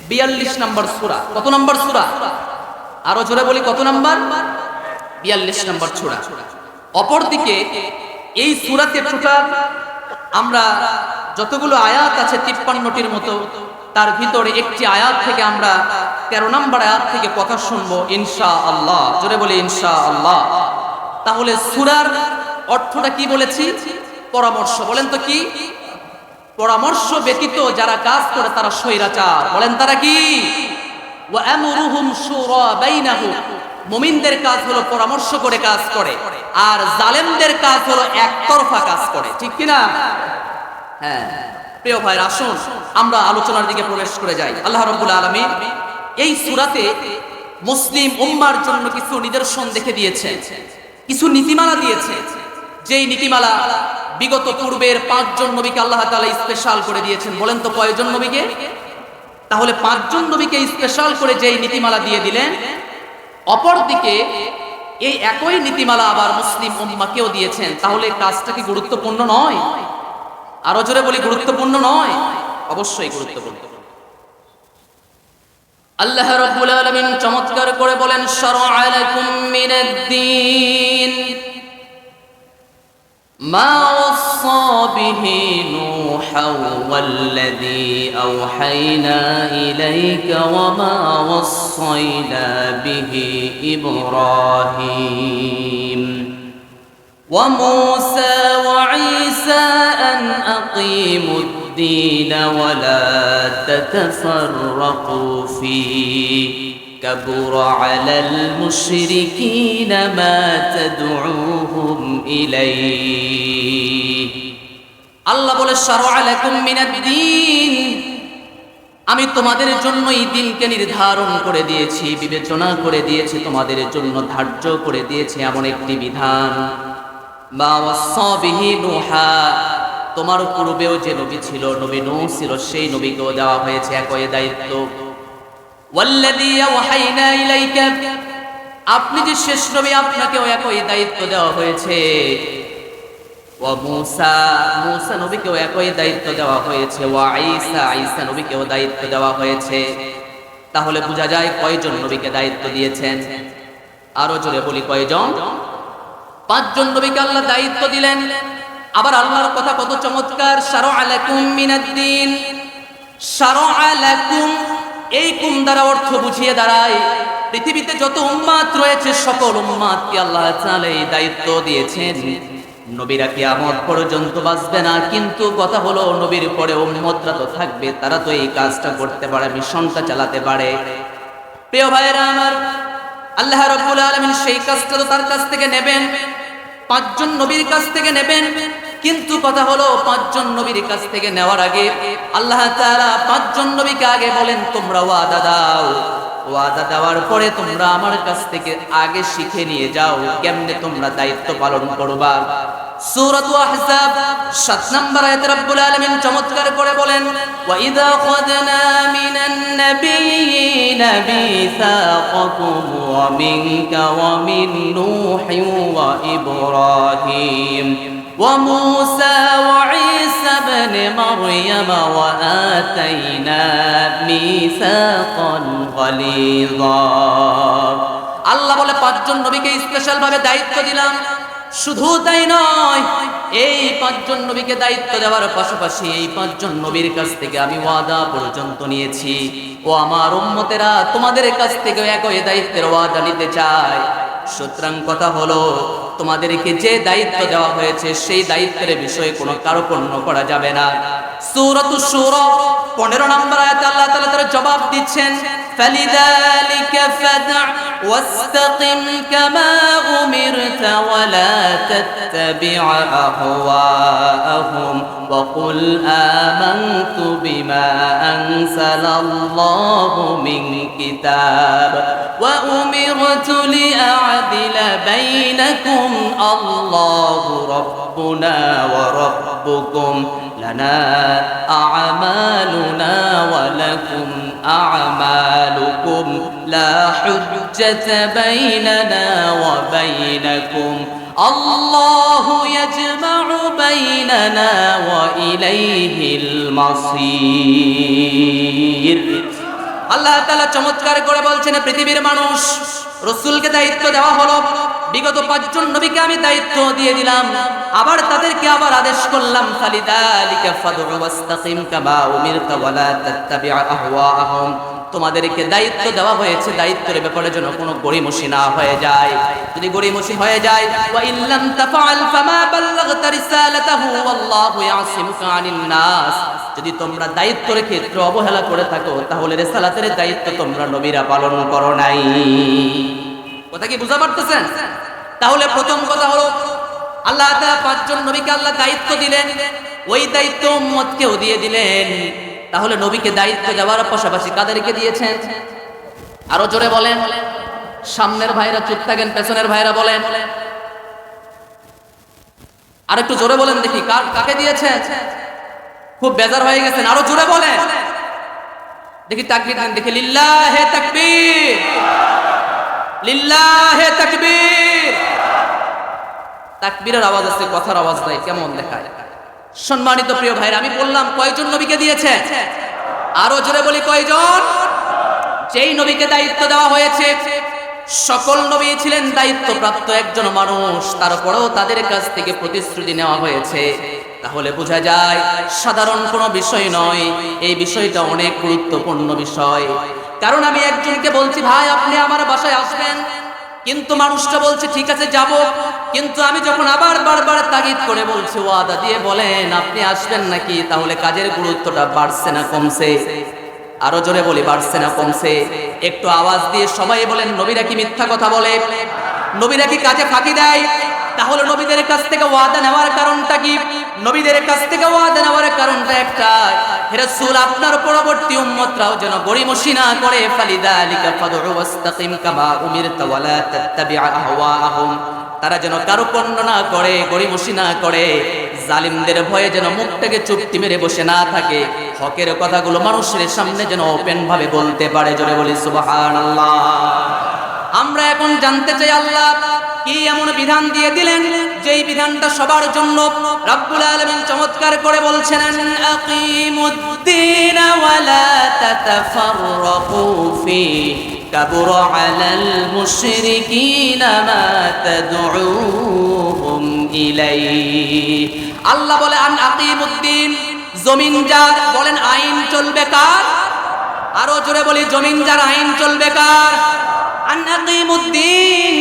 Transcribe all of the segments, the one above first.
42 নম্বর সূরা। কত নম্বর সূরা? আরো জোরে বলি, কত নম্বর? 42 নম্বর সূরা। অপরদিকে এই সূরাতে টোটাল আমরা যতগুলো আয়াত আছে 53টির মতো, তার ভিতরে একটি আয়াত থেকে আমরা 13 নম্বর আয়াত থেকে কথা শুনবো ইনশাআল্লাহ। জোরে বলি ইনশাআল্লাহ। তাহলে সূরার অর্থটা কি বলেছি? পরামর্শ। বলেন তো কি? পরামর্শ ব্যতীত যারা কাজ করে তারা স্বৈরাচার। বলেন তারা কি? ওয়া আমরুহুম শুরা বাইনাহুম। মুমিনদের কাজ হলো পরামর্শ করে কাজ করে, আর জালেমদের কাজ হলো একতরফা কাজ করে। ঠিক কি না? হ্যাঁ প্রিয় ভাইরা, আসুন আমরা আলোচনার দিকে প্রবেশ করে যাই। আল্লাহ রাব্বুল আলামিন এই সূরাতে মুসলিম উম্মার জন্য কিছু নিদর্শন দেখে দিয়েছে, কিছু নীতিমালা দিয়েছে। যেই নীতিমালা বিগত পূর্বের 5 জন নবীকে আল্লাহ তাআলা স্পেশাল করে দিয়েছেন। বলেন তো কয়জন নবীকে? তাহলে 5 জন নবীকে স্পেশাল করে যেই নীতিমালা দিয়ে দিলেন, অপরদিকে এই একই নীতিমালা আবার মুসলিম উম্মাকেও দিয়েছেন। তাহলে কাজটা কি গুরুত্বপূর্ণ নয়? আরো জোরে বলি, গুরুত্বপূর্ণ নয়? অবশ্যই গুরুত্বপূর্ণ। আল্লাহ রাব্বুল আলামিন চমৎকার করে বলেন, শারআ লাকুম মিনাদ-দীন মা ওয়াসা বিহি নূহা ওয়াল্লাযী আওহায়না ইলাইকা ওয়া মা ওয়াসাইনা বিহি ইব্রাহিম ওয়া মূসা ওয়া ঈসা আন আকিমুদ-দীন ওয়া লা তাতাফাররাকু ফীহি কাবুরা আলাল মুশরিকিনা মা তাদউহুম ইলাইহি। আল্লাহ বলে, শারআ লাকুম মিনাদ-দীন, আমি তোমাদের জন্য এই দিনকে নির্ধারণ করে দিয়েছি, বিবেচনা করে দিয়েছি, তোমাদের জন্য ধার্য করে দিয়েছি এমন একটি বিধান। মা ওয়াসা বিহি নূহা, তোমার পূর্বেও যে নবী ছিল, নবী নূহ ছিল, সেই নবীকেও দেওয়া হয়েছে একই দায়িত্ব। ওয়াল্লাযী আওহায়না ইলাইকা, আপনি যে শেষ নবী, আপনাকেও একই দায়িত্ব দেওয়া হয়েছে। ওয়া মূসা, মূসা নবীকেও একই দায়িত্ব দেওয়া হয়েছে। ওয়া ঈসা, ঈসা নবীকেও দায়িত্ব দেওয়া হয়েছে। তাহলে বোঝা যায় কয়জন নবীকে দায়িত্ব দিয়েছেন? আরো জোরে বলি, কয়জন? 5 জন নবীকে আল্লাহ দায়িত্ব দিলেন। আবার আল্লাহর কথা কত চমৎকার, শারআ লাকুম মিনাদ-দীন। শারআ লাকুম, এই কুম দ্বারা অর্থ বুঝিয়ে দাঁড়ায় পৃথিবীতে যত উম্মাত রয়েছে সকল উম্মাতকে আল্লাহ তাআলা এই দায়িত্ব দিয়েছেন। নবীরা কিয়ামত পর্যন্ত বাঁচবে না, কিন্তু কথা হলো নবীর পরে উম্মতরা তো থাকবে, তারা তো এই কাজটা করতে পারে, মিশনটা চালাতে পারে। প্রিয় ভাইয়েরা আমার, আল্লাহ রাব্বুল আলামিন সেই কাজটা তো তার কাছ থেকে নেবেন, 5 জন নবীর কাছ থেকে নেবেন। কিন্তু কথা হলো 5 জন নবীর কাছ থেকে নেওয়ার আগে আল্লাহ তাআলা 5 জন নবীকে আগে বলেন, তোমরা ওয়াদা দাও। ওয়াদা দেওয়ার পরে তোমরা আমার কাছ থেকে আগে শিখে নিয়ে যাও কেমনে তোমরা দায়িত্ব পালন করবা। সূরাতুল আহজাব 7 নম্বর আয়াতে রব্বুল আলামিন চমৎকার করে বলেন, ওয়া ইযা খাযনা মিনান নাবিয়্যিনা মিসাকাকুম ওয়া মিনকা ওয়া মিন নূহিন ওয়া ইব্রাহিম ওয়া মূসা ওয়া ঈসা ইবনে মারইয়াম ওয়া আতাইনা মিসাকান গালিযা। আল্লাহ বলে 5 জন নবীকে স্পেশাল ভাবে দায়িত্ব দিলাম। শুধু তাই নয়, এই 5 জন নবীকে দায়িত্ব দেওয়ার পাশাপাশি এই 5 জন নবীর কাছ থেকে আমি ওয়াদা পর্যন্ত নিয়েছি। ও আমার উম্মতেরা, তোমাদের কাছ থেকে একই দায়িত্বের ওয়াদা নিতে চাই। সুতরাং কথা হলো, তোমাদেরকে যে দায়িত্ব দেওয়া হয়েছে সেই দায়িত্বের বিষয়ে কোনো কার্পণ্য করা যাবে না। সূরাতুশ শূরা 15 নম্বর আয়াতে আল্লাহ তাআলা তার জবাব দিচ্ছেন, ফালিযালিকা ফাদ'আ ওয়াস্তাকিম কামা উমিরতা ওয়া লা তাত্তাবি' আহওয়াআহুম ওয়া কুল আমানতু বিমা আনজালাল্লাহু মিন কিতাব ওয়া উমিরতু লিআ'দিলা বাইনাকুম আল্লাহু রাব্বুনা ওয়া রাব্বুকুম লানা আ'মালুনা ওয়া লাকুম আ'মালুকুম লা হুজ্জাতা বাইনানা ওয়া বাইনাকুম আল্লাহু ইয়াজমা'ু বাইনানা ওয়া ইলাইহিল মাসির। আল্লাহ তাআলা চমৎকার করে বলছেন, পৃথিবীর মানুষ, রাসূলকে দায়িত্ব দেওয়া হলো, বিগত ৫ জন নবীকে আমি দায়িত্ব দিয়ে দিলাম, আবার তাদেরকে আবার আদেশ করলাম, ফালিদালিকা ফাদউ ওয়াস্তাকিম কামা উমিরতা ওয়ালা তাত্তাবি আহওয়াআহুম। তোমাদেরকে দায়িত্ব দেওয়া হয়েছে, দায়িত্বের ব্যাপারে যেন কোনো গড়িমসি না হয়ে যায়। যদি গড়িমসি হয়ে যায়, ওয়া ইল্লাম তাফআল ফামা বাল্লাগতা রিসালাতাহু ওয়াল্লাহু ইয়াসিমুকা আনিন নাস, যদি তোমরা দায়িত্বের ক্ষেত্রে অবহেলা করে থাকো, তাহলে রিসালাতের দায়িত্ব তোমরা নবীরা পালন করো নাই। কথা কি বুঝা পারতেছেন? তাহলে প্রথম কথা হলো, আল্লাহ তাআলা ৫ জন নবীকে আল্লাহ দায়িত্ব দিলেন, ওই দায়িত্ব উম্মতকেও দিয়ে দিলেন। তাহলে নবীকে দায়িত্ব দেওয়ার পাশাপাশি কাদেরকে দিয়েছেন? আরো জোরে বলেন। সামনের ভাইরা চুপ থাকেন, পেছনের ভাইরা বলেন। আর একটু জোরে বলেন দেখি, কাকে দিয়েছেন? খুব বেজার হয়ে গেছেন, আরো জোরে বলেন দেখি। তাকবীর দেন দেখি, লিল্লাহে তাকবীর, লিল্লাহে তাকবীর। তাকবীরের আওয়াজ আছে, কথার আওয়াজ নাই, কেমন দেখায়? সম্মানিত প্রিয় ভাইরা, আমি বললাম কয়জন নবীকে দিয়েছে? আরো জোরে বলি, কয়জন? যেই নবীকে দায়িত্ব দেওয়া হয়েছে, সকল নবী ছিলেন দায়িত্বপ্রাপ্ত একজন মানুষ, তারপরেও তাদের কাছ থেকে প্রতিশ্রুতি নেওয়া হয়েছে। তাহলে বোঝা যায় সাধারণ কোনো বিষয় নয়, এই বিষয়টা অনেক গুরুত্বপূর্ণ বিষয়। কারণ আমি একজনকে বলছি, ভাই আপনি আমার বাসায় আসবেন, কিন্তু মানুষটা বলছে ঠিক আছে যাব, কিন্তু আমি যখন আবার বারবার তাগিদ করে বলছি, ওয়াদা দিয়ে বলেন আপনি আসবেন নাকি, তাহলে কাজের গুরুত্বটা বাড়ছে না কমছে? আরো জোরে বলি, বাড়ছে না কমছে? একটু আওয়াজ দিয়ে সবাই বলেন, নবীরা কি মিথ্যা কথা বলে? নবীরা কি কাজে ফাঁকি দেয়? তাহলে নবীদের কাছ থেকে ওয়াদা নেওয়ার কারণটা কি? নবীদের কাছ থেকে ওয়াদা নেওয়ার কারণটা একটা, হে রাসূল আপনার পরবর্তী উম্মতরাও যেন গড়িমসি না করে, ফালিদালিকা ফাদউ ওয়াস্তাকিম কামা উমিরতা ওয়ালা তাত্তাবি আহওয়াআহুম, তারা যেন কারো পণ্য না করে, গড়িমসি না করে, জালিমদের ভয়ে যেন মুখটাকে চুপটি মেরে বসে না থাকে, হকের কথাগুলো মানুষের সামনে যেন ওপেন ভাবে বলতে পারে। জোরে বলি সুবহানাল্লাহ। আমরা এখন জানতে চাই, আল্লাহ কি এমন বিধান দিয়ে দিলেন যেই বিধানটা সবার জন্য? রব্বুল আলামিন চমৎকার করে বলছেন, আকিমুদ্দিন ওয়ালা তাতাফাররাকু ফি কাবুরা আলাল মুশরিকিনা মা তাদউহুম ইলাইহি। আল্লাহ বলে, আন আকিমুদ্দিন, জমিন যার, বলেন আইন চলবে কার? আরো জোরে বলি, জমিন যার, আইন চলবে কার? আন আকিমুদ্দিন,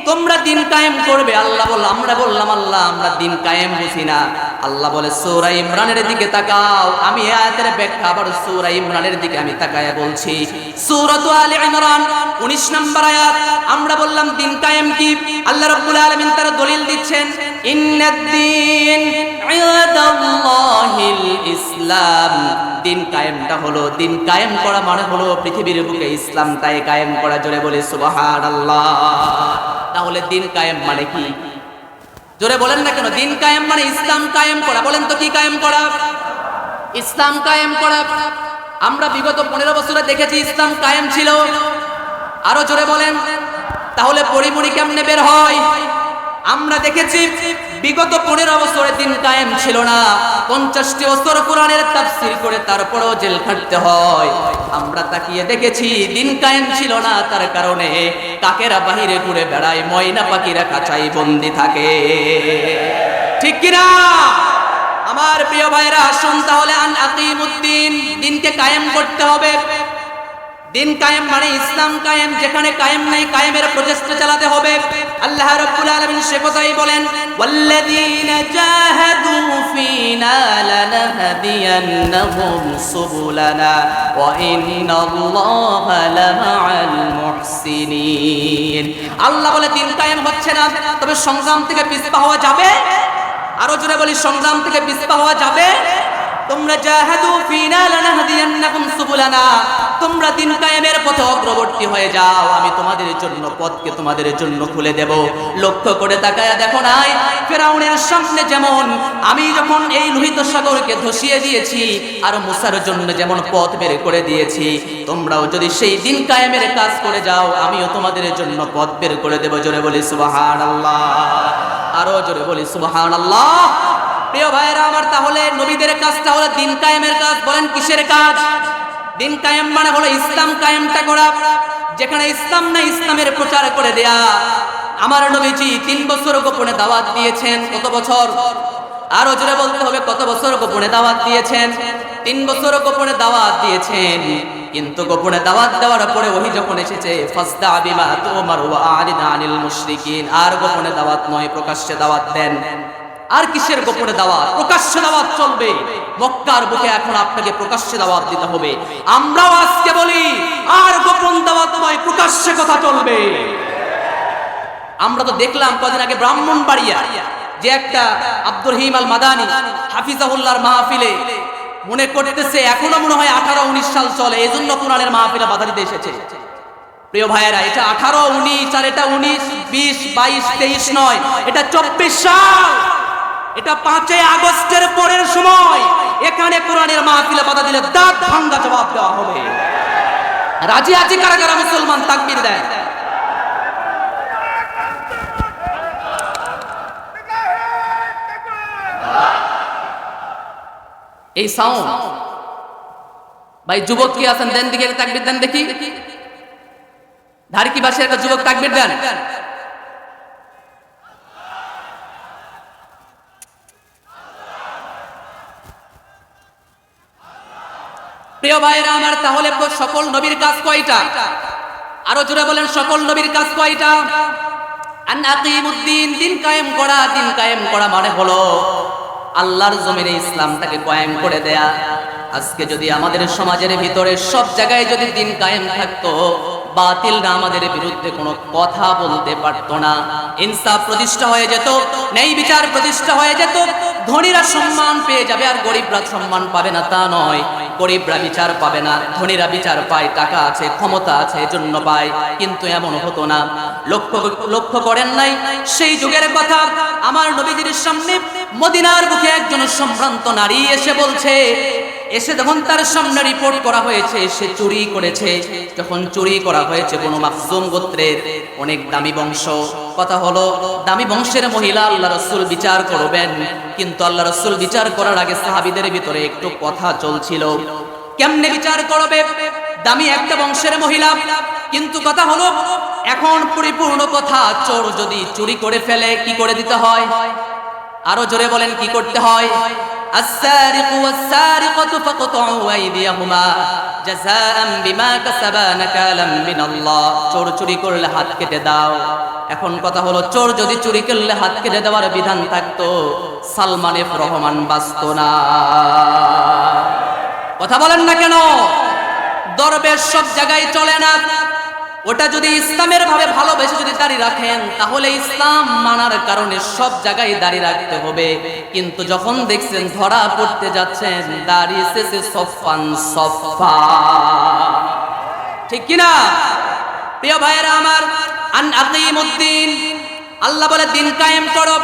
তোমরা দিন কায়েম করবে। আল্লাহ বলল, আমরা বললাম আল্লাহ আমরা দিন কায়েম বুঝি না। আল্লাহ বলে, সূরা ইমরানের দিকে তাকাও। আমি এই আয়াতের ব্যাখ্যা আবার সূরা ইমরানের দিকে আমি তাকায়া বলছি। সূরাতু আলে ইমরান 19 নম্বর আয়াত। আমরা বললাম দিন কায়েম কি? আল্লাহ রাব্বুল আলামিন তার দলিল দিচ্ছেন, ইন্নাদ-দীন ইনদাল্লাহিল ইসলাম। দিন কায়েমটা হলো, দিন কায়েম করা মানে হলো পৃথিবীর বুকে ইসলামটাই কায়েম করা। জোরে বলে সুবহানাল্লাহ। তাহলে দিন কায়েম মানে কি? জোরে বলেন না কেন? দিন কায়েম মানে ইসলাম কায়েম করা। বলেন তো কি কায়েম করা? ইসলাম কায়েম করা। আমরা বিগত 15 বছরে দেখেছি ইসলাম কায়েম ছিল। আরো জোরে বলেন। তাহলে পরিমণি কেমনে বের হয়? আমরা দেখেছি বিগত 15 বছরে দিন কায়েম ছিল না। 50টি বছর কোরআনের তাফসীর করে তারপরেও জেল খাটতে হয়। আমরা তাকিয়ে দেখেছি দিন কায়েম ছিল না, তার কারণে কাকেরা বাহিরে ঘুরে বেড়ায়, ময়না পাখিরা কাঁচাই বন্দি থাকে। ঠিক কিনা? আমার প্রিয় ভাইরা, আসুন তাহলে আন আকিমুদ্দিন, দিনকে কায়েম করতে হবে। দিন কায়েম মানে ইসলাম কায়েম। যেখানে কায়েম নাই, কায়েমের প্রচেষ্টা চালাতে হবে। আল্লাহ রাব্বুল আলামিন সে কথাই বলেন, ওয়াল্লাযীনা জাহাদু ফীনা লানাহদিয়ান্নাহুম সুবুলানা ওয়া ইন্নাল্লাহা লামাআল মুহসিনিন। আল্লাহ বলে দিন কায়েম হচ্ছে না, তবে সংগ্রাম থেকে পিছপা হওয়া যাবে। আরো জোরে বলি, সংগ্রাম থেকে পিছপা হওয়া যাবে। তোমরা জাহাদু ফীনা লানাহদিয়ান্নাকুম সুবুলানা, তোমরা দিন কায়েমের পথে অগ্রবর্তী হয়ে যাও, আমি তোমাদের জন্য পথকে তোমাদের জন্য খুলে দেব। লক্ষ্য করে তাকায়া দেখো নাই ফিরআউনের সামনে যেমন আমি যখন এই লোহিত সাগরকে ধসিয়ে দিয়েছি, আর মুসার জন্য যেমন পথ বের করে দিয়েছি, তোমরাও যদি সেই দিন কায়েমের কাজ করে যাও, আমিও তোমাদের জন্য পথ বের করে দেব। জোরে বলি সুবহানাল্লাহ। আরো জোরে বলি সুবহানাল্লাহ। প্রিয় ভাইরা আমার, তাহলে নবীদের কাজটা হলো দিন কায়েমের কাজ। বলেন কিসের কাজ? দিন কায়েম মানে হলো ইসলাম কায়েমটা করা, যেখানে ইসলাম না ইসলামের প্রচার করে দেয়া। আমার নবীজি 3 বছর গোপনে দাওয়াত দিয়েছেন। কত বছর? আরো জোরে বলতে হবে, কত বছর গোপনে দাওয়াত দিয়েছেন? 3 বছর গোপনে দাওয়াত দিয়েছেন। কিন্তু গোপনে দাওয়াত দেওয়ার পরে ওহী যখন এসেছে, ফাসদা বিমা তুমার ওয়া আরিদ আনিল মুশরিকিন, আর গোপনে দাওয়াত নয়, প্রকাশ্যে দাওয়াত দেন। আর কিসের গোপনে দাওয়াত? প্রকাশ্যে দাওয়াত চলবে। মক্কার বুকে এখন আপনাকে প্রকাশ্যে দাওয়াত দিতে হবে। আমরাও আজকে বলি, আর গোপন দাওয়াত নয়, প্রকাশ্যে কথা চলবে। আমরা তো দেখলাম কদিন আগে ব্রাহ্মণবাড়িয়া যে একটা আব্দুর রহিম আল মাদানী হাফিজাহুল্লাহর মাহফিলে মনে করতেছে এখনো মনে হয় 18-19 সাল চলে, এজন্য কোরআনের মাহফিলে বাধা দিতে এসেছে। প্রিয় ভাইয়েরা, এটা 18-19 আর এটা 19-20-22-23 নয়, এটা 24 সাল। এটা 5 আগস্টের পরের সময়। এখানে কোরআনের মাহফিলে বাধা দিলে দাঁত ভাঙা জবাব দেওয়া হবে। রাজি আছি কারা কারা মুসলমান? তাকবীর দেয়। এই সাউন্ড ভাই, যুবক কি আছেন? দেন দিকে তাকবীর দেন দেখি। ধারি কি বাসে একটা যুবক তাকবীর দেন। প্রিয় ভাইরা আমার, তাহলে সকল নবীর কাজ কয়টা? আরো জোরে বলেন, সকল নবীর কাজ কয়টা? আন আকিমুদ্দিন, দিন কায়েম করা। দিন কায়েম করা মানে হলো আল্লাহর জমিনে ইসলামটাকে কায়েম করে দেয়া। আজকে যদি আমাদের সমাজের ভিতরে সব জায়গায় যদি দিন কায়েম থাকতো, বাতিলরা আমাদের বিরুদ্ধে কোনো কথা বলতে পারতো না। ইনসাফ প্রতিষ্ঠা হয়ে যেত, ন্যায় বিচার প্রতিষ্ঠা হয়ে যেত। ধনীরা সম্মান পেয়ে যাবে আর গরিবরা সম্মান পাবে না, তা নয়। গরিবরা বিচার পাবে না, ধনীরা বিচার পায়, টাকা আছে, ক্ষমতা আছে, এজন্য পায়। কিন্তু এমন হতো না। লক্ষ্য করেন নাই সেই যুগের কথা? আমার নবীজির সামনে মদিনার বুকে একজন সম্ভ্রান্ত নারী এসে বলছে, এসে যখন তার সামনে রিপোর্ট করা হয়েছে সে চুরি করেছে। যখন চুরি করা হয়েছে কোনো মাখজুম গোত্রের, অনেক দামি বংশ। কথা হলো দামি বংশের মহিলা, আল্লাহ রাসূল বিচার করবেন। কিন্তু আল্লাহ রাসূল বিচার করার আগে সাহাবীদের ভিতরে একটু কথা চলছিল, কেমনে বিচার করবে? দামি একটা বংশের মহিলা, কিন্তু কথা হলো এখন পরিপূর্ণ কথা, চোর যদি চুরি করে ফেলে কি করে দিতে হয়? আরো জোরে বলেন, কি করতে হয়? السارق والسارقة فاقطعوا أيديهما جزاء بما كسبا نكالا من الله। চোর চুরি করলে হাত কেটে দাও। এখন কথা হলো, চোর যদি চুরি করলে হাত কেটে দেওয়ার বিধান থাকতো, সালমান এফ রহমান বাঁচতো না। কথা বলেন না কেন? দরবেশ সব জায়গায় চলে না। ওটা যদি ইসলামের ভাবে ভালোবেসে যদি দাঁড়িয়ে রাখেন, তাহলে ইসলাম মানার কারণে সব জায়গায় দাঁড়িয়ে রাখতে হবে। কিন্তু যখন দেখছেন ধরা পড়তে যাচ্ছেন, দাঁড়িয়েছে সফান সফা, ঠিক কিনা? প্রিয় ভাইয়েরা আমার, আন আকিমুদ্দিন, আল্লাহ বলে দিন কায়েম করো।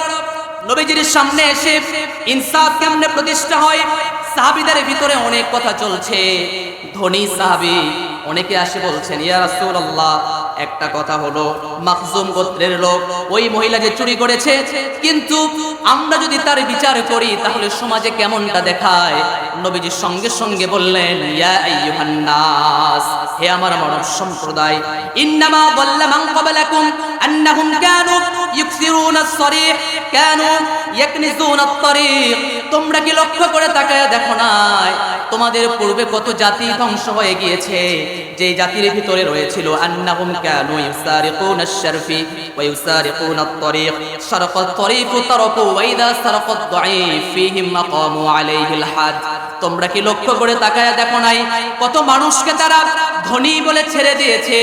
নবীজির সামনে এসে ইনসাফ কেমনে প্রতিষ্ঠা হয়? সাহাবীদের ভিতরে অনেক কথা চলছে। ধনী সাহাবী অনেকে আসে বলছেন, ইয়া রাসূলুল্লাহ, একটা কথা হলো মাখজুম গোত্রের লোক, ওই মহিলা যে চুরি করেছে, কিন্তু আমরা যদি তার বিচার করি তাহলে সমাজে কেমনটা দেখায়? নবীজি সঙ্গে সঙ্গে বললেন, ইয়া আইয়ুহান নাস, হে আমার মানব সম্প্রদায়, ইন্নামা যাল্লা মান ক্বাবলাকুম আন্নাহুম কানু ইউকসিরুনা আস-সরিহ কানু ইয়াকনিজুনা আত-তরিক। তোমরা কি লক্ষ্য করে তাকায় দেখো না তোমাদের পূর্বে কত জাতি ধ্বংস হয়ে গিয়েছে? যে জাতির ভিতরে রয়েছিল আন্নাহুম কানু ইউসারিকুনা আশ-শারফি ওয়া ইউসারিকুনা আত-তরিক, সারাকাত তরিক তারাকু ওয়া ইযা সারাকাত দাঈফ ফীহিম মাকামু আলাইহিল হাদ। তোমরা কি লক্ষ্য করে তাকায় দেখো নাই কত মানুষকে তারা ধনী বলে ছেড়ে দিয়েছে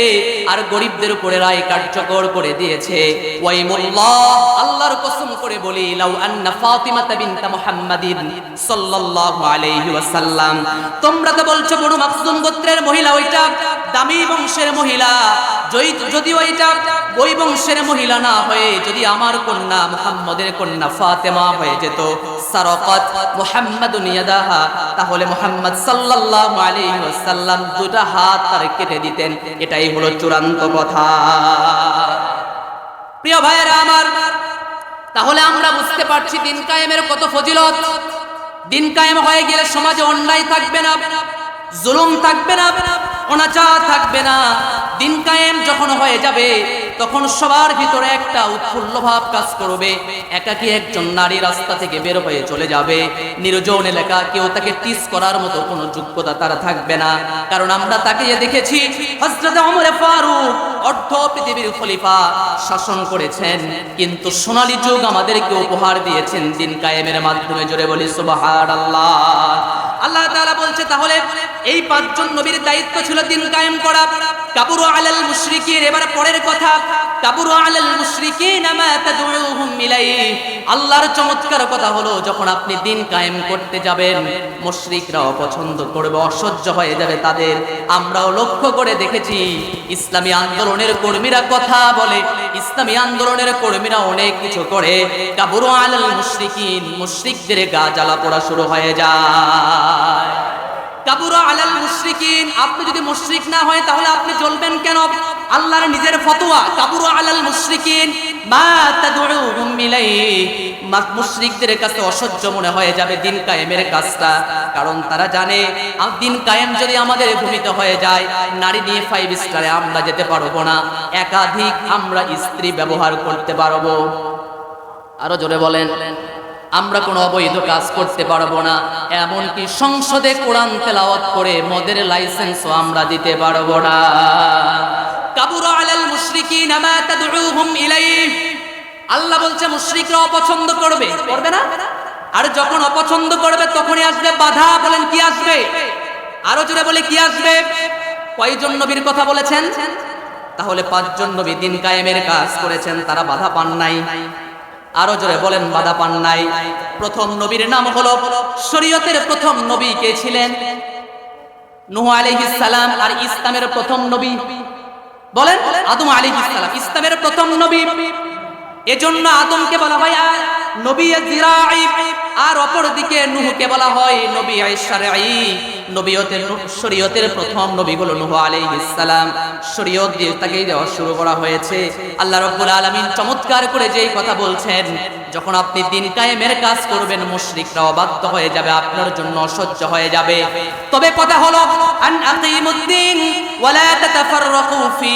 আর গরিবদের উপরে রায় কার্যকর করে দিয়েছে? ওয়াইমুল্লাহ, আল্লাহর কসম করে বলি, লাউ আন্না ফাতিমা বিনত মুহাম্মাদিন সাল্লাল্লাহু আলাইহি ওয়াসাল্লাম, তোমরা তো বলছো বনু মাখজুম গোত্রের মহিলা, ওইটা দামি বংশের মহিলা, যদি ওইটা ওই বংশের মহিলা না হয়ে যদি আমার কন্যা মুহাম্মদের কন্যা ফাতেমা হয়ে যেত, সারাকাত মুহাম্মাদুন ইয়াদাহা, তাহলে মুহাম্মদ সাল্লাল্লাহু আলাইহি ওয়াসাল্লাম দুটো হাত তার কেটে দিতেন। এটাই হলো চূড়ান্ত কথা। প্রিয় ভাইয়েরা আমার, তাহলে আমরা বুঝতে পারছি দিন কায়েমের কত ফজিলত। দিন কায়েম হয়ে গেলে সমাজে অন্যায় থাকবে না। জুলুম থাকবে না, অনাচার থাকবে না। দিন কায়েম যখন হয়ে যাবে তখন সবার ভিতরে একটা উৎফুল্ল ভাব কাজ করবে। একাকী একজন নারী রাস্তা থেকে বের হয়ে চলে যাবে, নির্জন এলাকা, কেউ তাকে টিস করার মতো কোনো যোগ্যতা তার থাকবে না। কারণ আমরা তাকে দেখেছি হযরত ওমর ফারুক অর্ধ পৃথিবীর খলিফা শাসন করেছেন, কিন্তু সোনালী যুগ আমাদেরকে উপহার দিয়েছেন দিন কায়েমের মাধ্যমে। জোরে বলি সুবহানাল্লাহ। আল্লাহ তাআলা বলছে তাহলে এই পাঁচজন নবীর দায়িত্ব ছিল দিন কায়েম করা। কাবুরু আলাল মুশরিকিন, এবার পরের কথা, কাবুরু আলাল মুশরিকিন মা তাদউহুম ইলাইহি। আল্লাহর চমৎকার কথা হলো যখন আপনি দিন কায়েম করতে যাবেন মুশরিকরা অপছন্দ করবে, অসহ্য হয়ে যাবে তাদের। আমরাও লক্ষ্য করে দেখেছি ইসলামী আন্দোলনের কর্মীরা কথা বলে, ইসলামী আন্দোলনের কর্মীরা অনেক কিছু করে। কাবুরু আলাল মুশরিকিন, মুশরিকদের গা জ্বালা পোড়া শুরু হয়ে যায়। কাবুরা আলাল মুশরিকিন, আপনি যদি মুশরিক না হয় তাহলে আপনি জ্বলবেন কেন? আল্লাহর নিজের ফতোয়া, কাবুরা আলাল মুশরিকিন মা তাদউহুম ইলাইহি। মুশরিকদের কাছে অসহ্য মনে হয়ে যাবে দিন কায়েমের কাজটা, কারণ তারা জানে দিন কায়েম যদি আমাদের ভূমিতে হয়ে যায়, নারী নিয়ে 5 স্টারে আমরা যেতে পারবো না, একাধিক আমরা স্ত্রী ব্যবহার করতে পারবো। আরো জোরে বলেন, আমরা কোনো অবৈধ কাজ করতে পারবো না, এমনকি সংসদে কোরআন তেলাওয়াত করে মদের লাইসেন্সও আমরা দিতে পারবো না। কাবুরা আলাল মুশরিকিন মা তাদউহুম ইলাইহি। আল্লাহ বলছে মুশরিকরা অপছন্দ করবে, করবে না? আর যখন অপছন্দ করবে তখনই আসবে বাধা। বলেন কি আসবে? আরো জোরে বলে কি আসবে? কয়জন নবীর কথা বলেছেন? তাহলে 5 জন নবী দিন কায়েমের কাজ করেছেন, তারা বাধা পান নাই। আরো জোরে বলেন বাধা পান নাই। প্রথম নবীর নাম হলো, শরীয়তের প্রথম নবী কে ছিলেন? নূহ আলাইহিস সালাম। আর ইসলামের প্রথম নবী বলেন আদম আলাইহিস সালাম, ইসলামের প্রথম নবী। এজন্য আদমকে বলা হয় নবী জিরাঈ, আর অপরদিকে নূহকে বলা হয় নবী শারঈ। শরীয়তের প্রথম নবী হলো নূহ আলাইহিস সালাম। শরীয়ত দিয়ে তাকে দেওয়া শুরু করা হয়েছে। আল্লাহ রাব্বুল আলামিন চমৎকার করে যেই কথা বলছেন, যখন আপনি দিন কায়েমের কাজ করবেন মুশরিকরা অবাধ্য হয়ে যাবে, আপনার জন্য অসহ্য হয়ে যাবে। তবে কথা হলো আন আকিমুদ্দিন ওয়ালা তাতাফাররাকু ফি।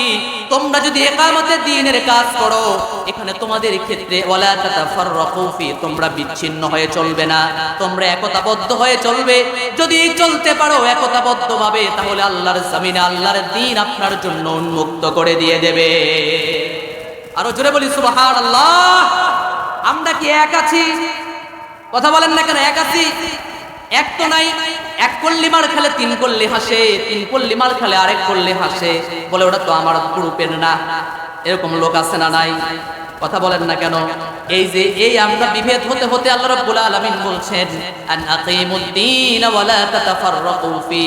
তোমরা যদি ইকামতের দ্বীনের কাজ করো, এখানে তোমাদের ক্ষেত্রে ওয়ালা তাতাফাররাকু ফি, তোমরা বিচ্ছিন্ন হয়ে চলবে না, তোমরা একতাবদ্ধ হয়ে চলবে। যদি চলতে পারো একতাবদ্ধভাবে, তাহলে আল্লাহর জমিনে আল্লাহর দ্বীন আপনার জন্য উন্মুক্ত করে দিয়ে দেবে। আরো জোরে বলি সুবহানাল্লাহ। আমরা কি এক আছি? কথা বলেন না কেন? এক আছি? এক তো নাই। এক কল্লি মার খেলে 3 কল্লি হাসে, 3 কল্লি মার খেলে আরেক কল্লি হাসে, বলে ওটা তো আমার গ্রুপের না। এরকম লোক আছে না নাই? কথা বলেন না কেন? এই আমরা বিভেদ হতে হতে আল্লাহ রাব্বুল আলামিন বলছেন আন আকিমুদ্দিন ওয়ালা তাতাফাররাকু ফি।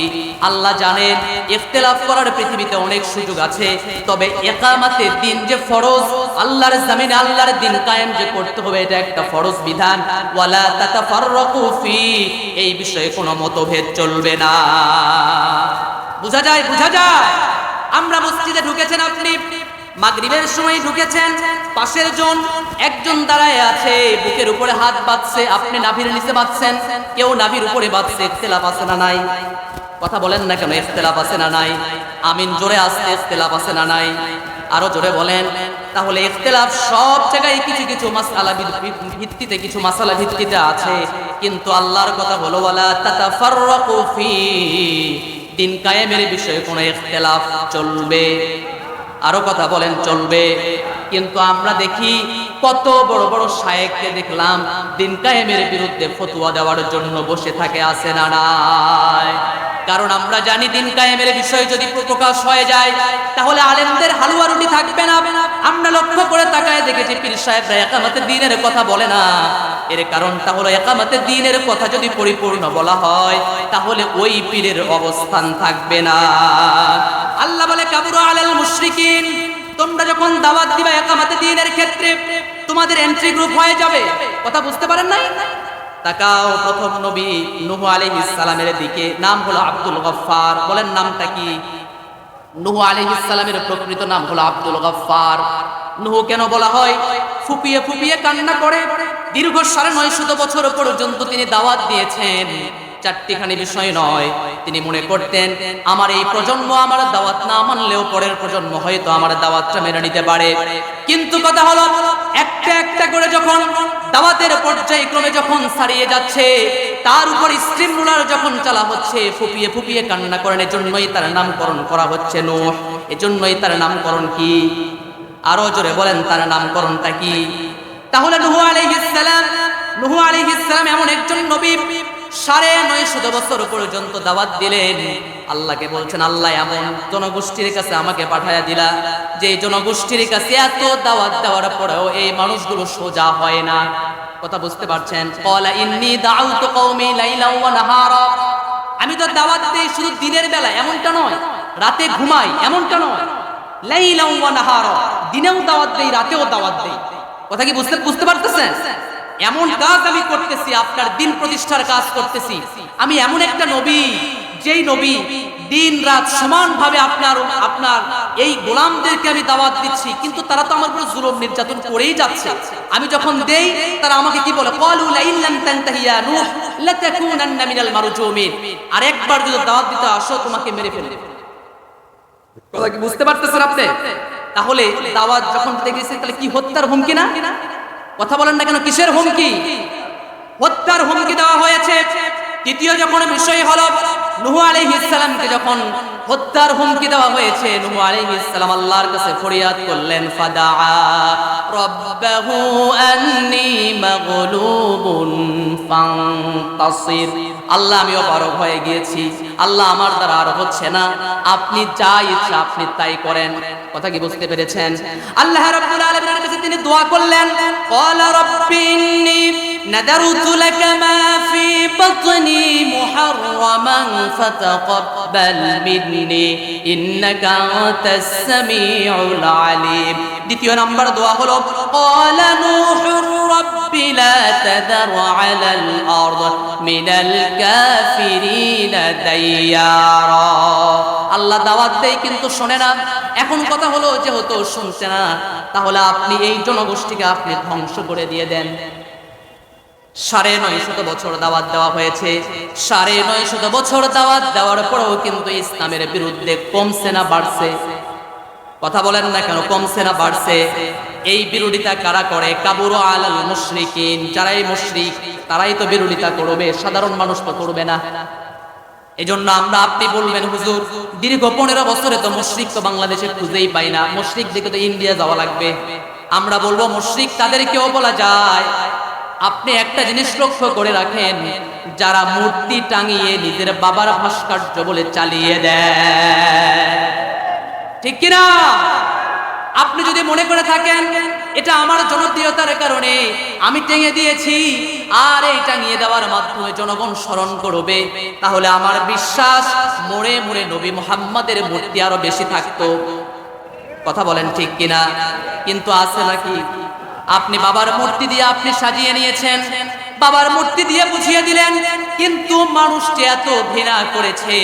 আল্লাহ জানেন ইখতিলাফ করার পৃথিবীতে অনেক সুযোগ আছে, তবে ইকামাতের দিন যে ফরজ, আল্লাহর জমিনে আল্লাহর দিন কায়েম যে করতে হবে, এটা একটা ফরজ বিধান। ওয়ালা তাতাফাররাকু ফি, এই বিষয়ে কোনো মতভেদ চলবে না। বুঝা যায়? বুঝা যায়? আমরা মসজিদে ঢুকেছেন, আপনি মাগরিবের সময় ঢুকেছেন, পাশের একজন দাঁড়ায় আছে, বুকের উপরে হাত বাঁধছে, আপনি নাভির নিচে বাঁধছেন, কেউ নাভির উপরে বাঁধছে, ইখতিলাফ আছে না নাই? কথা বলেন না কেন? ইখতিলাফ আছে না নাই? আমিন জোরে আসতে, ইখতিলাফ আছে না নাই? আরো জোরে বলেন। তাহলে ইখতিলাফ সব জায়গায় কিছু কিছু মাসআলা ভিত্তিতে, কিছু মাসআলা ভিত্তিতে আছে, কিন্তু আল্লাহর কথা হলো ওয়ালা তাতাফাররাকু ফি, দিন কায়েমের বিষয়ে কোনো ইখতিলাফ চলবে। আরো কথা বলেন চলবে। কিন্তু আমরা দেখি কত বড় বড় শায়েখকে দেখলাম দিন কায়েমের বিরুদ্ধে ফতোয়া দেওয়ার জন্য বসে থাকে, আছে না নাই? কারণ আমরা জানি দিন কায়েমের বিষয় যদি প্রকাশ হয়ে যায় তাহলে আলেমদের হালুয়া রুটি থাকবে না। আমরা লক্ষ্য করে তাকায় দেখেছি পীর সাহেবরা ইকামতের দ্বীনের কথা বলে না। এর কারণটা হলো ইকামতের দ্বীনের কথা যদি পরিপূর্ণ বলা হয় তাহলে ওই পীরের অবস্থান থাকবে না। আল্লাহ বলে কাবুরা আলাল মুশরিকিন, তোমরা যখন দাওয়াত দিবা ইকামতের দ্বীনের ক্ষেত্রে তোমাদের এন্ট্রি গ্রুপ হয়ে যাবে। কথা বুঝতে পারেন নাই? তাকাও প্রথম নবী নূহ আলাইহিস সালামের দিকে, নাম হলো আব্দুল গফফার। বলেন নামটা কি? নূহ আলাইহিস সালামের প্রকৃত নাম হলো আব্দুল গফফার। নূহ কেন বলা হয়? ফুপিয়ে ফুপিয়ে কান্না করে দীর্ঘ 950 বছর পর্যন্ত তিনি দাওয়াত দিয়েছেন, চারটিখানি বিষয় নয়। তিনি মনে করতেন আমার এই প্রজন্ম আমার দাওয়াত না মানলেও পরের প্রজন্ম হয়তো আমার দাওয়াতটা মেনে নিতে পারে। কিন্তু কথা হলো একটা একটা করে যখন দাওয়াতের পর্যায়ক্রমে যখন ছাড়িয়ে যাচ্ছে, তার উপর স্টিম রোলার যখন চালা হচ্ছে, ফুপিয়ে ফুপিয়ে কান্না করেন, এজন্যই তার নামকরণ করা হচ্ছে নূহ। এজন্যই তার নামকরণ কি? আরো জোরে বলেন, তার নামকরণটা কি? তাহলে নূহ আলাইহিস সালাম এমন একজন নবী ৯৫০ বছর পর্যন্ত দাওয়াত দিলেন। আল্লাহকে বলছেন, আল্লাহ এমন জনগোষ্ঠীর কাছে আমাকে পাঠায়া দিলা যে জনগোষ্ঠীর কাছে এত দাওয়াত দেওয়ার পরেও এই মানুষগুলো সোজা হয় না। কথা বুঝতে পারছেন? ক্বালা ইন্নী দাউতু কওমি লাইলান ওয়া নাহারা। আমি তো দাওয়াত দেই শুধু দিনের বেলা, এমনটা নয়, রাতে ঘুমাই, এমনটা নয়। লাইলান ওয়া নাহারা, দিনেও দাওয়াত দেই, রাতেও দাওয়াত দেই। কথা কি বুঝতে পারতেছেন? এমন কাজ আমি করতেছি, আপনার দিন প্রতিষ্ঠার কাজ করতেছি। আমি এমন একটা নবী, যেই নবী দিন রাত সমানভাবে আপনার এই গোলামদেরকে আমি দাওয়াত দিচ্ছি, কিন্তু তারা তো আমার উপর জুলুম নির্যাতন করেই যাচ্ছে। আমি যখন দেই, তারা আমাকে কি বলে? ক্বালু লাইন লাম তানতাহি ইয়া নূহ লাতাকুনান্না মিনাল মারজুমিন। আর একবার যদি দাওয়াত দিতে আসো, তোমাকে মেরে ফেলবে। কথা কি বুঝতে পারতেছেন আপনি? তাহলে দাওয়াত যখন দিতে গেছে, তাহলে কি হত্যার হুমকি না? কথা বলেন না কেন? কিসের হুমকি? হত্যার হুমকি দেওয়া হয়েছে। তৃতীয় যখন বিষয় হলো নূহ আলাইহিস সালামকে যখন হত্যার হুমকি দেওয়া হয়েছে, নূহ আলাইহিস সালাম আল্লাহর কাছে ফরিয়াদ করলেন, ফাদাআ রাব্বাহু আন্নী মাগলুবুন ফান্তাসির। আল্লাহ, আমি অপারগ হয়ে গিয়েছি, আল্লাহ আমার দ্বারা আর হচ্ছে না, আপনি যা ইচ্ছা আপনি তাই করেন। কথা কি বুঝতে পেরেছেন? আল্লাহ রাব্বুল আলামিনের কাছে তিনি দোয়া করলেন, ক্বালা রাব্বি ইন্নী নাদারতু লাকা মা ফি বাতনি মুহাররামান ফাতাকাব্বাল মিন্নি ইন্নাকা আনতাস সামিউল আলিম। দ্বিতীয় নাম্বার দোয়া হলো, ক্বালা নূহুর রাব্বি লা তাদার আলাল আরদ মিনাল কাফিরিনা দাইয়ারা। আল্লাহ দাওয়াত দেয় কিন্তু শোনে না। এখন কথা হলো, যেহেতু শুনছে না, তাহলে আপনি এই জনগোষ্ঠীকে আপনি ধ্বংস করে দিয়ে দেন। ৯৫০ বছর দাওয়াত দেওয়া হয়েছে। ৯৫০ বছর দাওয়াত দেওয়ার পরেও কিন্তু ইসলামের বিরুদ্ধে কমছে না বাড়ছে? কথা বলেন না কেন? কমছে না বাড়ছে? এই বিরোধিতা কারা করে? কাবুরু আলাল মুশরিকিন। যারাই মুশরিক তারাই তো বিরোধিতা করবে, সাধারণ মানুষ তো করবে না। এজন্য আপনি বলবেন, হুজুর দীর্ঘ ১৫ বছরে তো মুশরিক তো বাংলাদেশে খুঁজেই পাই না, মুশরিক দেখে তো ইন্ডিয়া যাওয়া লাগবে। আমরা বলবো, মুশরিক তাদেরকেও বলা যায়। আপনি একটা জিনিস লক্ষ্য করে রাখেন, যারা মূর্তি টাঙিয়ে নিজের বাবার ভাস্কর্য বলে চালিয়ে দেয়, ঠিক কিনা? আপনি যদি মনে করে থাকেন এটা আমার জনপ্রিয়তার কারণে আমি টেঙে দিয়েছি, আর এই টাঙিয়ে দেওয়ার মাধ্যমে জনগণ স্মরণ করবে, তাহলে আমার বিশ্বাস মোড়ে মোড়ে নবী মুহাম্মাদের মূর্তি আরো বেশি থাকতো। কথা বলেন ঠিক কিনা? কিন্তু আছে নাকি? আপনি বাবার মূর্তি দিয়ে আপনি সাজিয়ে নিয়েছেন, বাবার মূর্তি দিয়ে বুঝিয়ে দিলেন, কিন্তু মানুষটি এত ঘৃণা করেছে,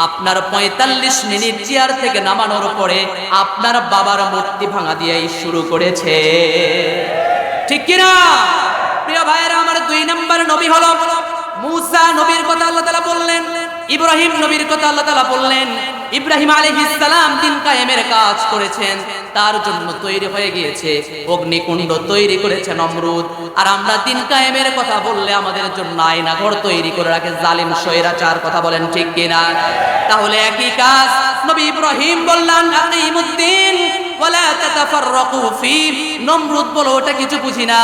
আপনার ৪৫ মিনিট চেয়ার থেকে নামানোর পরে আপনার বাবার মূর্তি ভাঙা দিয়েই শুরু করেছে, ঠিক কিনা? প্রিয় ভাইয়েরা আমার, ২ নম্বর নবী হলো মূসা নবীর কথা আল্লাহ তাআলা বললেন, ইব্রাহিম নবীর কথা আল্লাহ তাআলা বললেন। ইব্রাহিম আলাইহিস সালাম দিন কায়েমের কাজ করেছেন, তার জন্য তৈরি হয়ে গিয়েছে অগ্নিকুণ্ড, তৈরি করেছে নমরুদ। আর আমরা দিন কায়েমের কথা বললে আমাদের জন্য আয়না ঘর তৈরি করে রাখে জালিম স্বৈরাচার। কথা বলেন ঠিক কিনা? তাহলে একই কাজ নবী ইব্রাহিম বললেন, আকিমুদ্দিন ওয়ালা তাতাফাররাকু ফি। নমরুদ বলো, ওটা কিছু বুঝি না,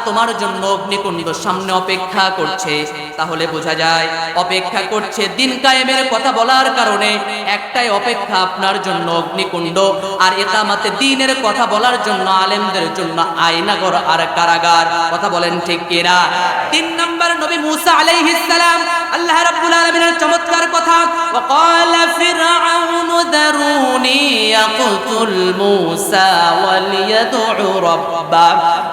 তোমার জন্য অগ্নিকুণ্ড সামনে অপেক্ষা করছে। তাহলে বোঝা যায় অপেক্ষা করছে দিন কায়েমের কথা বলার কারণে। একটাই অপেক্ষা আপনার জন্য অগ্নিকুণ্ড, আর ইকামাতে দ্বীনের কথা বলার জন্য আলেমদের জন্য আয়নাঘর আর কারাগার। কথা বলেন ঠিক কিনা? ৩ নম্বর নবী মূসা আলাইহিস সালাম, আল্লাহ রাব্বুল আলামিনের চমৎকার কথা, ওয়াকালা ফিরআউনু দারুনি ইয়াকতুল মূসা ওয়ালিয়াদউ রাব্বা।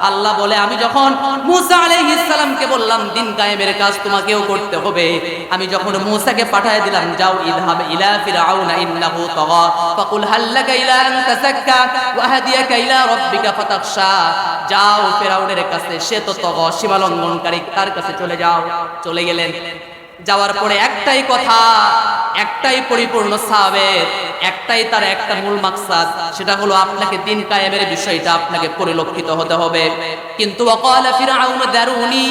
আল্লাহ বলে, আমি যখন মূসা আলাইহিস সালামকে বললাম দিন কায়েমের কাজ তোমাকেও করতে হবে, আমি যখন মূসাকে পাঠিয়ে দিলাম, যাও ইযহাব ইলা ফিরআউনা ইন্নাহু তাগা ফাকুল হাল লাকা ইলা আন তাযাক্কা ওয়া আহদিয়াকা ইলা রাব্বিকা ফাতাখশা। যাও ফিরআউনের কাছে, সে তো তাগা, সীমালঙ্ঘনকারী, তার কাছে চলে যাও। চলে গেলেন। যাওয়ার পরে একটাই কথা, একটাই পরিপূর্ণ সাহাবের, একটাই তার একটা মূল মাকসাদ, সেটা হলো আপনাকে দিন কায়েমের বিষয়টা আপনাকে পরিলক্ষিত হতে হবে। কিন্তু ওয়াকালা ফিরআউন দারুনি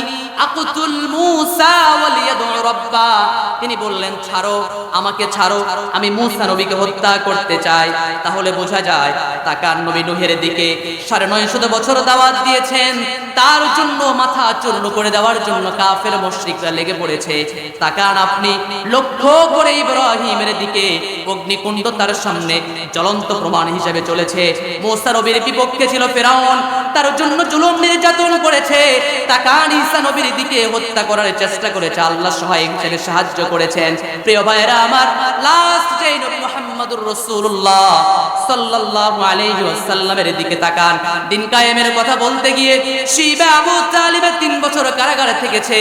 আকুতুল মূসা ওয়ালিয়াদউ রাব্বা, তিনি বললেন ছাড়ো, আমাকে ছাড়ো, আমি মূসা নবীকে হত্যা করতে চাই। তাহলে বোঝা যায় তাকান নবী নূহের দিকে ৯৫০ বছর দাওয়াত দিয়েছেন, তার জন্য মাথা চূর্ণ করে দেওয়ার জন্য কাফের মুশরিকরা লেগে পড়েছে। তাকান আপনি, লক্ষ্য করে ইব্রাহিমের দিকে অগ্নিকুণ্ড তার সামনে জ্বলন্ত প্রমাণ হিসেবে চলেছে। মূসা নবীর বিপক্ষে ছিল ফিরআউন, তার জন্য জুলুম নির্যাতন করেছে। তাকান ঈসা নবীর দিকে হত্যা করার চেষ্টা করেছে, আল্লাহ সহায়ক হিসেবে সাহায্য করেছেন। প্রিয় ভাইরা আমার, লাস্ট যে নবী মুহাম্মদুর রাসূলুল্লাহ সাল্লাল্লাহু আলাইহি ওয়াসাল্লামের দিকে তাকান। দিন কায়েমের কথা বলতে গিয়ে শিবে আবু তালিবে ৩ বছর কারাগারে থেকেছে।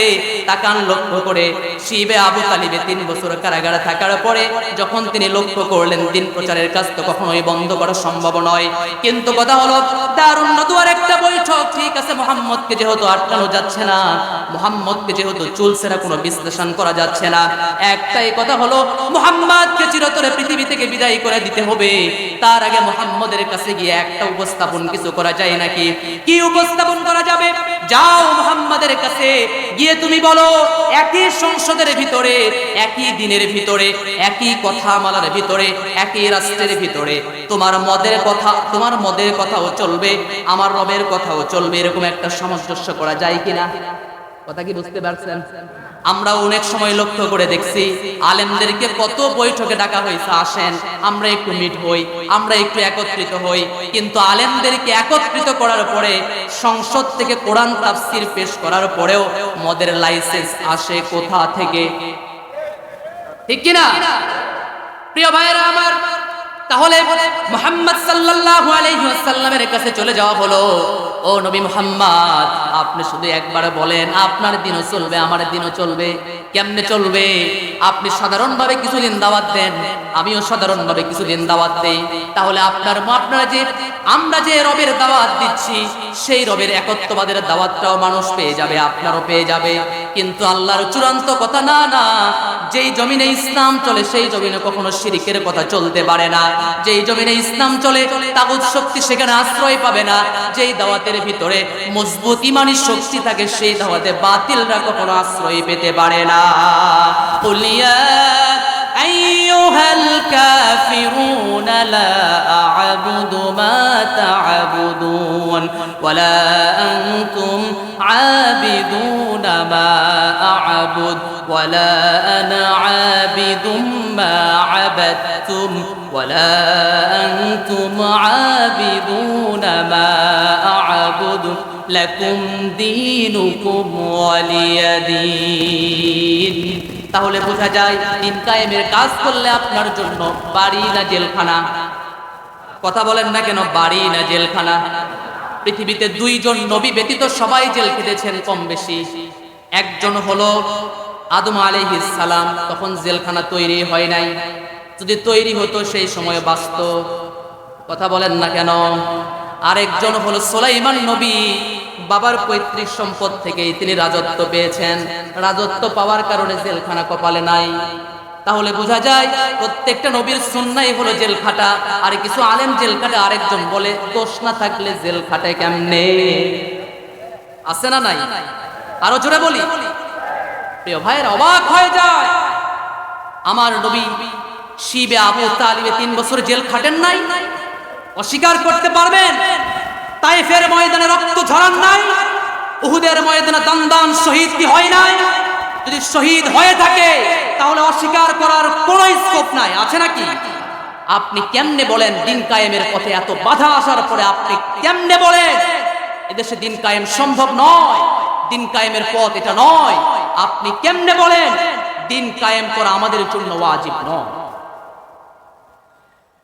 তাকান লক্ষ্য করে, শিবে আবু তালিবে ৩ বছর কারাগারে থাকার পরে যখন তিনি লক্ষ্য করলেন দিন প্রচারের কাজ তো কখনোই বন্ধ করা সম্ভব নয়, কিন্তু কথা হলো দারুন নদুয়ার একটা বৈঠক, ঠিক আছে মুহাম্মদকে যেহেতু আটকানো যাচ্ছে না, মুহাম্মদকে যেহেতু চুলসেরা কোনো বিশ্লেষণ করা যাচ্ছে না, একটাই কথা হলো মুহাম্মদকে চিরতরে পৃথিবী থেকে বিদায় করে দিতে হবে। তার আগে মুহাম্মদের কাছে গিয়ে একটা উপস্থাপন কিছু করা যায় নাকি? কি উপস্থাপন করা যাবে? যাও মুহাম্মদের কাছে গিয়ে তুমি বলো, একই সংসদের ভিতরে, একই দিনের ভিতরে, একই কথা মালার ভিতরে, একই রাষ্ট্রের ভিতরে তোমার মদের কথাও চলবে, আমার রবের কথাও চলবে, এরকম একটা সামঞ্জস্য করা যায় কিনা? কথা কি বুঝতে পারছেন? আমরা অনেক সময় লক্ষ্য করে দেখছি আলেমদেরকে কত বৈঠকে ডাকা হয়েছে, আসেন আমরা একটু মিট হই, আমরা একটু একত্রিত হই, কিন্তু আলেমদেরকে একত্রিত করার পরে সংসদ থেকে কোরআন তাফসীর পেশ করার পরেও মদের লাইসেন্স আসে কোথা থেকে? ঠিক কিনা প্রিয় ভাইরা আমার? তাহলে মুহাম্মদ সাল্লাল্লাহু আলাইহি ওয়াসাল্লামের কাছে চলে যাওয়া হলো, ও নবী মুহাম্মদ, আপনি শুধু একবার বলেন আপনার দিনও চলবে, আমার দিনও চলবে। কেমনে চলবে? আপনি সাধারণভাবে কিছুদিন দাওয়াত দেন, আমিও সাধারণভাবে কিছুদিন দাওয়াত দেই, তাহলে আমরা যে রবের দাওয়াত দিচ্ছি সেই রবের একত্ববাদের দাওয়াতটাও মানুষ পেয়ে যাবে, আপনারও পেয়ে যাবে। কিন্তু আল্লাহর চূড়ান্ত কথা, না না, যেই জমিনে ইসলাম চলে সেই জমিনে কখনো শিরকের কথা চলতে পারে না। যেই জমিনে ইসলাম চলে তাগুত শক্তি সেখানে আশ্রয় পাবে না। যেই দাওয়াতের ভিতরে মজবুত ঈমানি শক্তি থাকে সেই দাওয়াতে বাতিলরা কখনো আশ্রয় পেতে পারে না। কুলিয়া আইয়ুহাল কাফিরুন লা আ'বুদু মা তা'বুদুন ওয়ালা আনতুম আবিদুনা মা আ'বুদ ওয়ালা আনা আবিদুম মা আবাদতুম ওয়ালা আনতুম আবিদুনা মা আ'বুদু লাকুম দীনুকুম ওয়ালিয়া দীন। তাহলে বোঝা যায় দিন কায়েমের কাজ করলে আপনার জন্য বাড়ি না জেলখানা? কথা বলেন না কেন, বাড়ি না জেলখানা? পৃথিবীতে 2 জন নবী ব্যতীত সবাই জেল খেটেছেন কম বেশি। একজন হলো আদম আলাইহিস সালাম, তখন জেলখানা তৈরি হয় নাই, যদি তৈরি হতো সেই সময় বাঁচত। কথা বলেন না কেন? আরেকজন হলো সুলাইমান নবী, বাবার পৈতৃক সম্পদ থেকেই তিনি রাজত্ব পেয়েছেন, রাজত্ব পাওয়ার কারণে জেলখানা কপালে নাই। তাহলে বোঝা যায় প্রত্যেকটা নবীর সুন্নাই হলো জেল খাটা। আর কিছু আলেম জেল খাটে, আরেকজন বলে দোষ না থাকলে জেল খাটে কেমনে? আছে না নাই? আরো জোরে বলি। প্রিয় ভাইয়ের অবাক হয়ে যায়, আমার নবী শিবে আবু তালিবে 3 বছর জেল খাটেন নাই? অস্বীকার করতে পারবেন? তায়েফের ময়দানে রক্ত ঝরান নাই? উহুদের ময়দানে দান শহীদ কি হয় নাই? যদি শহীদ হয়ে থাকে তাহলে অস্বীকার করার কোনো স্কোপ নাই, আছে নাকি? আপনি কেমনে বলেন দিন কায়েমের পথে এত বাধা আসার পরে আপনি কেমনে বলেন এদেশে দিন কায়েম সম্ভব নয়, দিন কায়েমের পথ এটা নয়? আপনি কেমনে বলেন দিন কায়েম করা আমাদের জন্য ওয়াজিব নয়?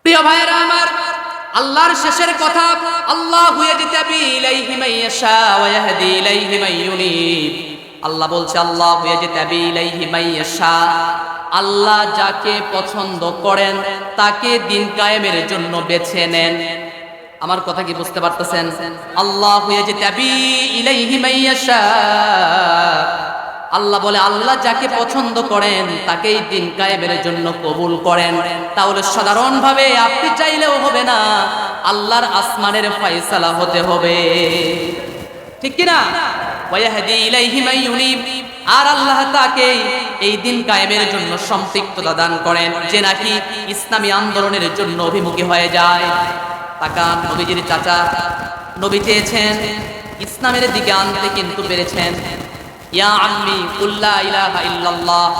প্রিয় ভাইরা আমার, আল্লাহর শেষের কথা, আল্লাহু ইয়াজতাবি ইলাইহি মান ইয়াশা ওয়া ইয়াহদি ইলাইহি মান ইউনিব। আল্লাহ বলছে আল্লাহু ইয়াজতাবি ইলাইহি মান ইয়াশা, আল্লাহ যাকে পছন্দ করেন তাকে দিন কায়েমের জন্য বেছে নেন। আমার কথা কি বুঝতে পারতেছেন? আল্লাহু ইয়াজতাবি ইলাইহি মান ইয়াশা, আল্লাহ বলে আল্লাহ যাকে পছন্দ করেন তাকেই দিন কায়েমের জন্য কবুল করেন। তাহলে সাধারণভাবে আপনি চাইলেও হবে না, আল্লাহর আসমানের ফয়সালা হতে হবে, ঠিক কিনা? ওয়াহদি ইলাইহি মান ইউনিব, আর আল্লাহ তাকে এই দিন কায়েমের জন্য সম্পৃক্ততা দান করেন, যে নাকি ইসলামী আন্দোলনের জন্য অভিমুখী হয়ে যায়। তাকান, নবীজির চাচা নবী চেয়েছেন ইসলামের দিকে আনতে, কিন্তু পেরেছেন। ইয়া আম্মি কুল লা ইলাহা ইল্লাল্লাহ,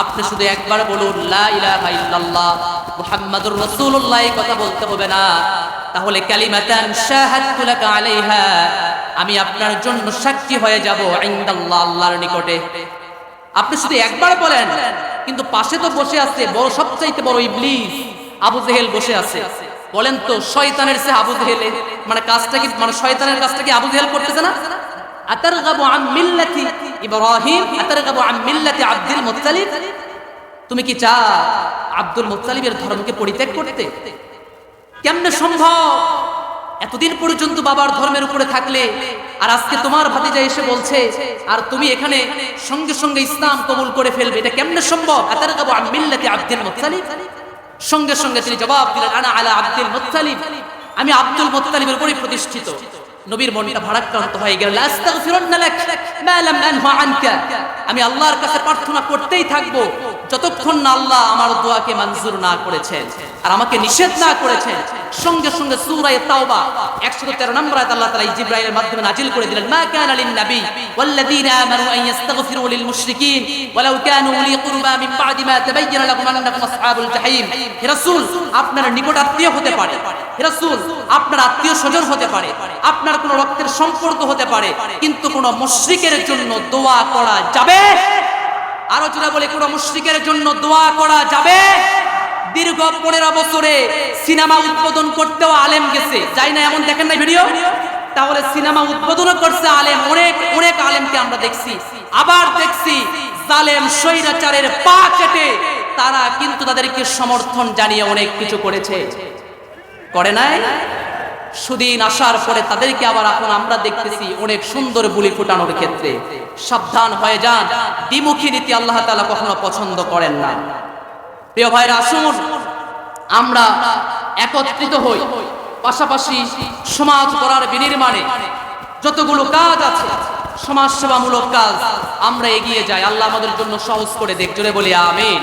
আপনি শুধু একবার বলুন লা ইলাহা ইল্লাল্লাহ মুহাম্মাদুর রাসূলুল্লাহ, এই কথা বলতে হবে না। তাহলে কালিমাতান শাহাদতু লাকা আলাইহা, আমি আপনার জন্য সাক্ষী হয়ে যাব ইনদাল্লাহ, আল্লাহর নিকটে। আপনি শুধু একবার বলেন, কিন্তু পাশে তো বসে আছে বড়, সবচাইতে বড় ইবলিস আবু জেহেল বসে আছে। বলেন তো শয়তানের চেয়ে আবু জেহেলের মানে কাজটা কি, মানে শয়তানের কাজটা কি আবু জেহেল করতেছে না? আতারগাবু আন মিল্লাতি ইব্রাহিম আতারগাবু আন মিল্লাতি আব্দুল মুত্তালিব, তুমি কি চাও আব্দুল মুত্তালিবের ধর্মকে পরিত্যাগ করতে? কেমনে সম্ভব? এতদিন পর্যন্ত বাবার ধর্মের উপরে থাকলে, আর আজকে তোমার ভাতিজা এসে বলছে আর তুমি এখানে সঙ্গে সঙ্গে ইসলাম কবুল করে ফেলবে, এটা কেমনে সম্ভব? আতারগাবু আন মিল্লাতি আব্দুল মুত্তালিব, সঙ্গে সঙ্গে তিনি জবাব দিলেন আনা আলা আব্দুল মুত্তালিব, আমি আব্দুল মুত্তালিবের উপরে প্রতিষ্ঠিত। নবীর মনটা ভারাক্রান্ত হয়ে গেল। আস্তাগফিরুন্না লাক মা লাম আনহু আনকা, আমি আল্লাহর কাছে প্রার্থনা করতেই থাকবো যতক্ষণ না আল্লাহ আমার দোয়াকে মঞ্জুর না করেছেন আর আমাকে নিষেধ না করেছেন। সঙ্গে সঙ্গে সূরা তাওবা 113 নম্বর আয়াত আল্লাহ তাআলা জিবরাইলের মাধ্যমে নাজিল করে দিলেন, মা কানা লিন নবী ওয়াল্লাযীনা আমানু আন ইস্তাগফিরু লিল মুশরিকিন ওয়ালাউ কানু উলি কুরবা মিন বা'দি মা তাবায়্যানা লাহুম আন্নাহুম আসহাবুল জাহিম। হে রাসূল, আপনার নিকট আত্মীয় হতে পারে, হে রাসূল আপনার আত্মীয় স্বজন হতে পারে, আপনার কোন রক্তের সম্পর্ক হতে পারে, কিন্তু কোন মুশরিকের জন্য দোয়া করা যাবে? আরো জোরে বলে, কোন মুশরিকের জন্য দোয়া করা যাবে? দীর্ঘ 15 বছরে সিনেমা উদ্বোধন করতেও আলেম গেছে, যাই না এমন দেখেন না ভিডিও? তাহলে সিনেমা উদ্বোধন করছে আলেম, অনেক অনেক আলেমকে আমরা দেখছি। আবার দেখছি জালেম স্বৈরাচারের পা কেটে তারা কিন্তু তাদেরকে সমর্থন জানিয়ে অনেক কিছু করেছে, করে নাই? সুদিন আসার পরে তাদেরকে আবার এখন আমরা দেখতেছি অনেক সুন্দর বুলি ফুটানোর ক্ষেত্রে। সাবধান হয়ে যান, দ্বিমুখী নীতি আল্লাহ তাআলা কখনো পছন্দ করেন না। প্রিয় ভাইরা, আসুন আমরা একত্রিত হই, পাশাপাশি সমাজ গড়ার বিনির্মাণে যতগুলো কাজ আছে, সমাজ সেবামূলক কাজ, আমরা এগিয়ে যাই। আল্লাহ আমাদের জন্য সহজ করে দেখ, জোরে বলি আমিন।